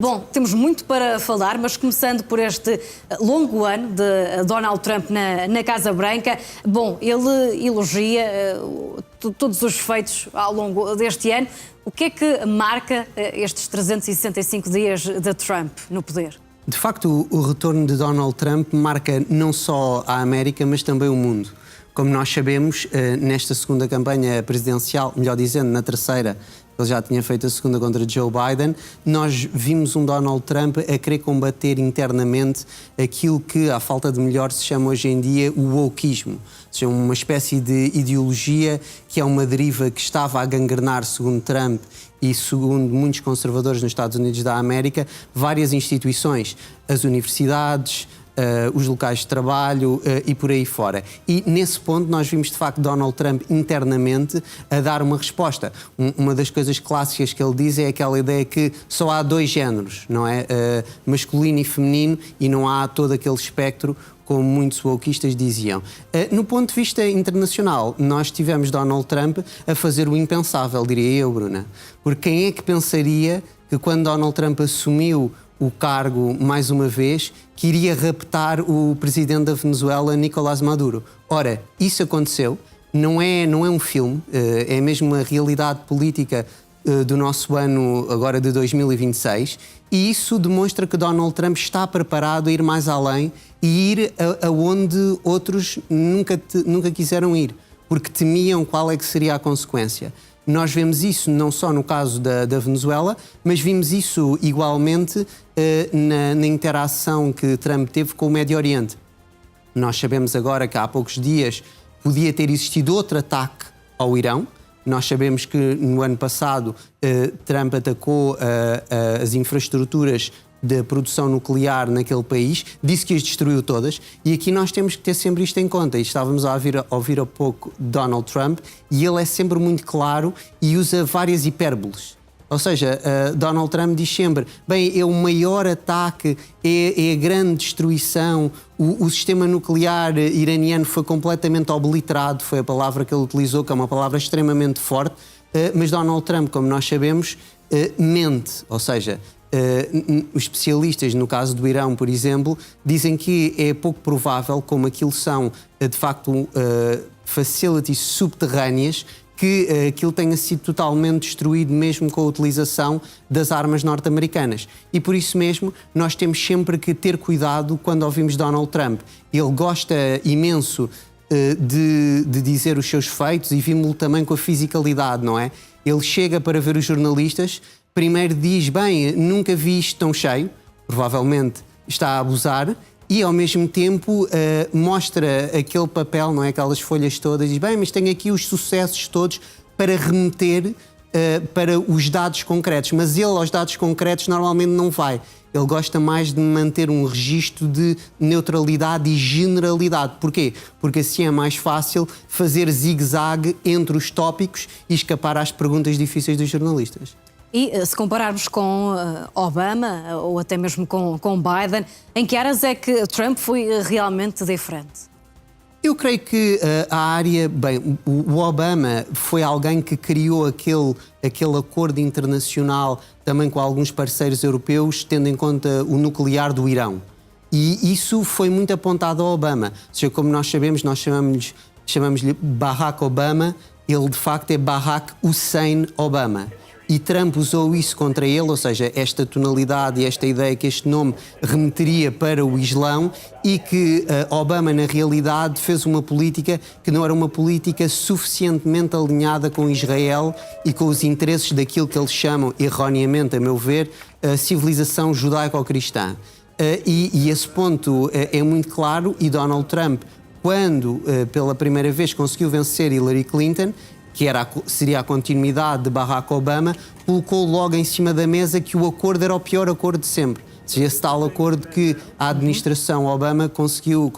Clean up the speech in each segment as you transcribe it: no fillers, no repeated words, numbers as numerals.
Bom, temos muito para falar, mas começando por este longo ano de Donald Trump na Casa Branca. Bom, ele elogia todos os feitos ao longo deste ano. O que é que marca estes 365 dias de Trump no poder? De facto, o retorno de Donald Trump marca não só a América, mas também o mundo. Como nós sabemos, nesta segunda campanha presidencial, melhor dizendo, na terceira, ele já tinha feito a segunda contra Joe Biden, nós vimos um Donald Trump a querer combater internamente aquilo que, à falta de melhor, se chama hoje em dia o wokeismo. Ou seja, uma espécie de ideologia que é uma deriva que estava a gangrenar, segundo Trump e segundo muitos conservadores nos Estados Unidos da América, várias instituições, as universidades, os locais de trabalho e por aí fora. E nesse ponto nós vimos de facto Donald Trump internamente a dar uma resposta. Uma das coisas clássicas que ele diz é aquela ideia que só há dois géneros, não é? Masculino e feminino, e não há todo aquele espectro como muitos wokeistas diziam. No ponto de vista internacional, nós tivemos Donald Trump a fazer o impensável, diria eu, Bruna. Porque quem é que pensaria que quando Donald Trump assumiu o cargo, mais uma vez, que iria raptar o presidente da Venezuela, Nicolás Maduro? Ora, isso aconteceu, não é um filme, é mesmo a realidade política do nosso ano, agora de 2026, e isso demonstra que Donald Trump está preparado a ir mais além e ir aonde outros nunca quiseram ir, porque temiam qual é que seria a consequência. Nós vemos isso não só no caso da Venezuela, mas vimos isso igualmente na interação que Trump teve com o Médio Oriente. Nós sabemos agora que há poucos dias podia ter existido outro ataque ao Irão. Nós sabemos que no ano passado Trump atacou as infraestruturas da produção nuclear naquele país, disse que as destruiu todas, e aqui nós temos que ter sempre isto em conta. E estávamos a ouvir há pouco Donald Trump, e ele é sempre muito claro e usa várias hipérboles. Ou seja, Donald Trump diz sempre, bem, é o maior ataque, é a grande destruição, o sistema nuclear iraniano foi completamente obliterado, foi a palavra que ele utilizou, que é uma palavra extremamente forte, mas Donald Trump, como nós sabemos, mente, ou seja, os especialistas, no caso do Irão, por exemplo, dizem que é pouco provável, como aquilo são, de facto, facilities subterrâneas, que aquilo tenha sido totalmente destruído mesmo com a utilização das armas norte-americanas. E por isso mesmo nós temos sempre que ter cuidado quando ouvimos Donald Trump. Ele gosta imenso de dizer os seus feitos, e vimos-lo também com a fisicalidade, não é? Ele chega para ver os jornalistas, primeiro diz, bem, nunca vi isto tão cheio, provavelmente está a abusar, e ao mesmo tempo mostra aquele papel, não é? Aquelas folhas todas, e diz, bem, mas tenho aqui os sucessos todos para remeter para os dados concretos, mas ele aos dados concretos normalmente não vai. Ele gosta mais de manter um registro de neutralidade e generalidade. Porquê? Porque assim é mais fácil fazer zigue-zague entre os tópicos e escapar às perguntas difíceis dos jornalistas. E se compararmos com Obama ou até mesmo com Biden, em que áreas é que Trump foi realmente diferente? Eu creio que a área... Bem, o Obama foi alguém que criou aquele acordo internacional também com alguns parceiros europeus, tendo em conta o nuclear do Irão. E isso foi muito apontado ao Obama. Ou seja, como nós sabemos, nós chamamos-lhe Barack Obama, ele de facto é Barack Hussein Obama. E Trump usou isso contra ele, ou seja, esta tonalidade e esta ideia que este nome remeteria para o Islão, e que Obama, na realidade, fez uma política que não era uma política suficientemente alinhada com Israel e com os interesses daquilo que eles chamam, erroneamente, a meu ver, a civilização judaico-cristã. E esse ponto é muito claro, e Donald Trump, quando pela primeira vez conseguiu vencer Hillary Clinton, que seria a continuidade de Barack Obama, colocou logo em cima da mesa que o acordo era o pior acordo de sempre. Ou seja, esse tal acordo que a administração Obama conseguiu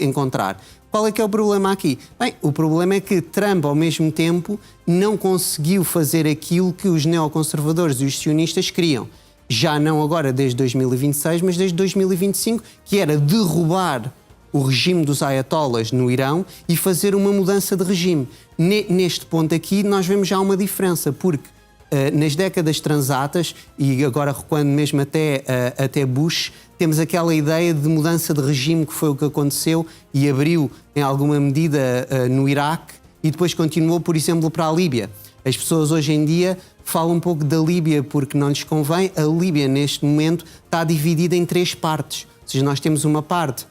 encontrar. Qual é que é o problema aqui? Bem, o problema é que Trump, ao mesmo tempo, não conseguiu fazer aquilo que os neoconservadores e os sionistas queriam. Já não agora desde 2026, mas desde 2025, que era derrubar o regime dos ayatollahs no Irão e fazer uma mudança de regime. Neste ponto aqui nós vemos já uma diferença, porque nas décadas transatas, e agora recuando mesmo até Bush, temos aquela ideia de mudança de regime, que foi o que aconteceu e abriu em alguma medida no Iraque e depois continuou, por exemplo, para a Líbia. As pessoas hoje em dia falam um pouco da Líbia porque não lhes convém. A Líbia, neste momento, está dividida em 3 partes. Ou seja, nós temos uma parte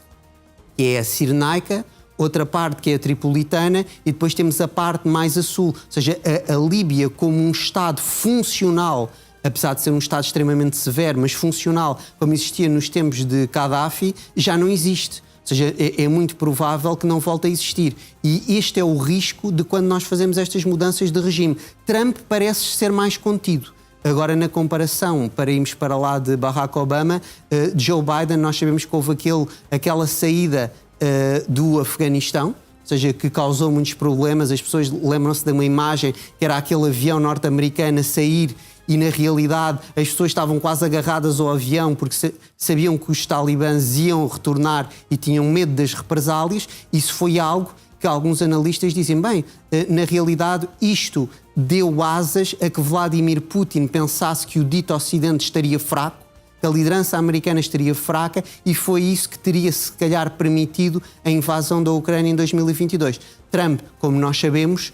que é a Cirenaica, outra parte que é a Tripolitana e depois temos a parte mais a sul. Ou seja, a Líbia como um Estado funcional, apesar de ser um Estado extremamente severo, mas funcional, como existia nos tempos de Gaddafi, já não existe. Ou seja, é muito provável que não volte a existir. E este é o risco de quando nós fazemos estas mudanças de regime. Trump parece ser mais contido. Agora, na comparação, para irmos para lá de Barack Obama, Joe Biden, nós sabemos que houve aquela saída do Afeganistão, ou seja, que causou muitos problemas. As pessoas lembram-se de uma imagem que era aquele avião norte-americano a sair e, na realidade, as pessoas estavam quase agarradas ao avião porque sabiam que os talibãs iam retornar e tinham medo das represálias. Isso foi algo que alguns analistas dizem, bem, na realidade isto deu asas a que Vladimir Putin pensasse que o dito Ocidente estaria fraco, que a liderança americana estaria fraca, e foi isso que teria, se calhar, permitido a invasão da Ucrânia em 2022. Trump, como nós sabemos,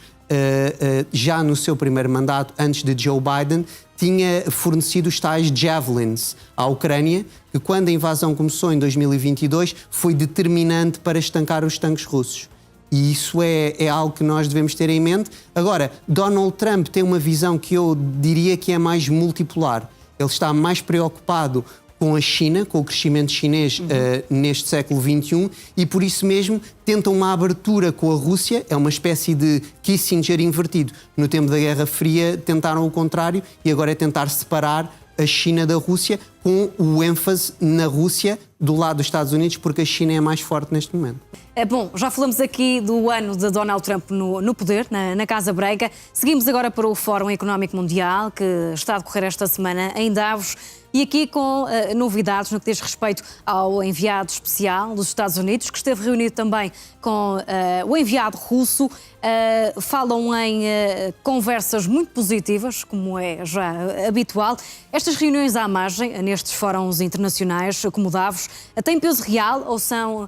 já no seu primeiro mandato, antes de Joe Biden, tinha fornecido os tais Javelins à Ucrânia, que quando a invasão começou em 2022, foi determinante para estancar os tanques russos. E isso é algo que nós devemos ter em mente. Agora, Donald Trump tem uma visão que eu diria que é mais multipolar. Ele está mais preocupado com a China, com o crescimento chinês neste século XXI, e por isso mesmo tenta uma abertura com a Rússia. É uma espécie de Kissinger invertido. No tempo da Guerra Fria tentaram o contrário e agora é tentar separar a China da Rússia, com o ênfase na Rússia do lado dos Estados Unidos, porque a China é mais forte neste momento. Bom, já falamos aqui do ano de Donald Trump no poder, na Casa Branca. Seguimos agora para o Fórum Económico Mundial, que está a decorrer esta semana em Davos, e aqui com novidades no que diz respeito ao enviado especial dos Estados Unidos, que esteve reunido também com o enviado russo. Falam em conversas muito positivas, como é já habitual. Estas reuniões à margem, nestes fóruns internacionais como Davos, têm peso real ou são,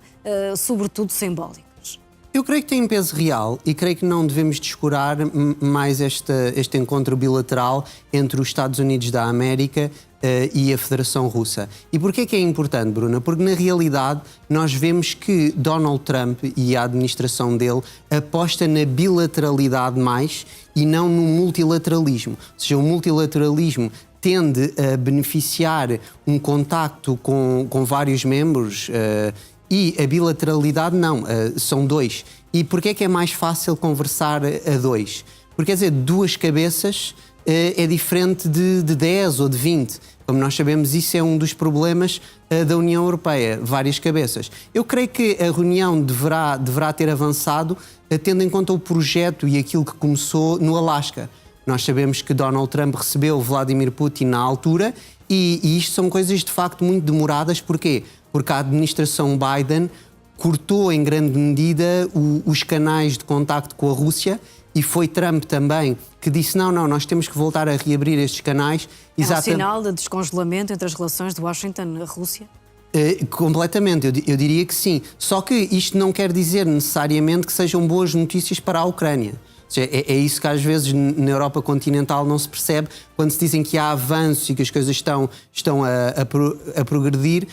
sobretudo, simbólicos? Eu creio que tem peso real e creio que não devemos descurar mais este encontro bilateral entre os Estados Unidos da América e a Federação Russa. E porquê que é importante, Bruna? Porque, na realidade, nós vemos que Donald Trump e a administração dele aposta na bilateralidade mais e não no multilateralismo. Ou seja, o multilateralismo tende a beneficiar um contacto com vários membros e a bilateralidade não, são 2. E porquê que é mais fácil conversar a 2? Porque, quer dizer, 2 cabeças é diferente de 10 ou de 20. Como nós sabemos, isso é um dos problemas da União Europeia, várias cabeças. Eu creio que a reunião deverá ter avançado tendo em conta o projeto e aquilo que começou no Alasca. Nós sabemos que Donald Trump recebeu Vladimir Putin na altura e isto são coisas de facto muito demoradas. Porquê? Porque a administração Biden cortou em grande medida os canais de contacto com a Rússia e foi Trump também que disse não, nós temos que voltar a reabrir estes canais. É um sinal de descongelamento entre as relações de Washington e a Rússia? Completamente, eu diria que sim. Só que isto não quer dizer necessariamente que sejam boas notícias para a Ucrânia. É isso que às vezes na Europa continental não se percebe quando se dizem que há avanços e que as coisas estão a progredir,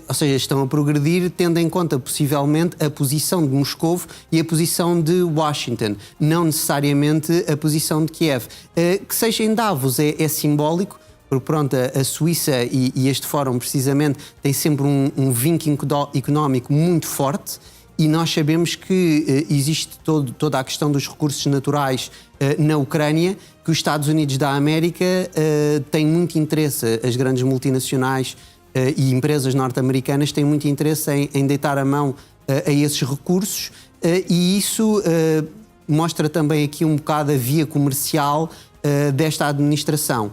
ou seja, estão a progredir tendo em conta possivelmente a posição de Moscovo e a posição de Washington, não necessariamente a posição de Kiev. Que seja em Davos é simbólico, porque pronto, a Suíça e este fórum precisamente tem sempre um vínculo económico muito forte. E nós sabemos que existe toda a questão dos recursos naturais na Ucrânia, que os Estados Unidos da América têm muito interesse, as grandes multinacionais e empresas norte-americanas têm muito interesse em deitar a mão a esses recursos e isso mostra também aqui um bocado a via comercial desta administração.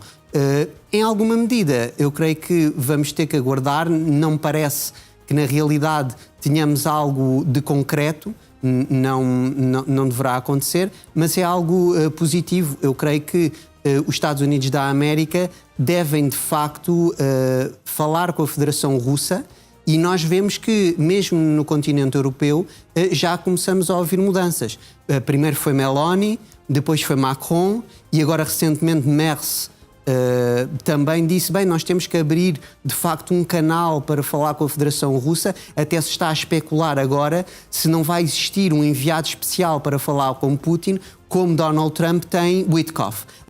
Em alguma medida, eu creio que vamos ter que aguardar, não me parece que na realidade tenhamos algo de concreto, não deverá acontecer, mas é algo positivo. Eu creio que os Estados Unidos da América devem, de facto, falar com a Federação Russa. E nós vemos que, mesmo no continente europeu, já começamos a ouvir mudanças. Primeiro foi Meloni, depois foi Macron e agora, recentemente, Merz também disse, bem, nós temos que abrir, de facto, um canal para falar com a Federação Russa. Até se está a especular agora se não vai existir um enviado especial para falar com Putin, como Donald Trump tem Witkoff.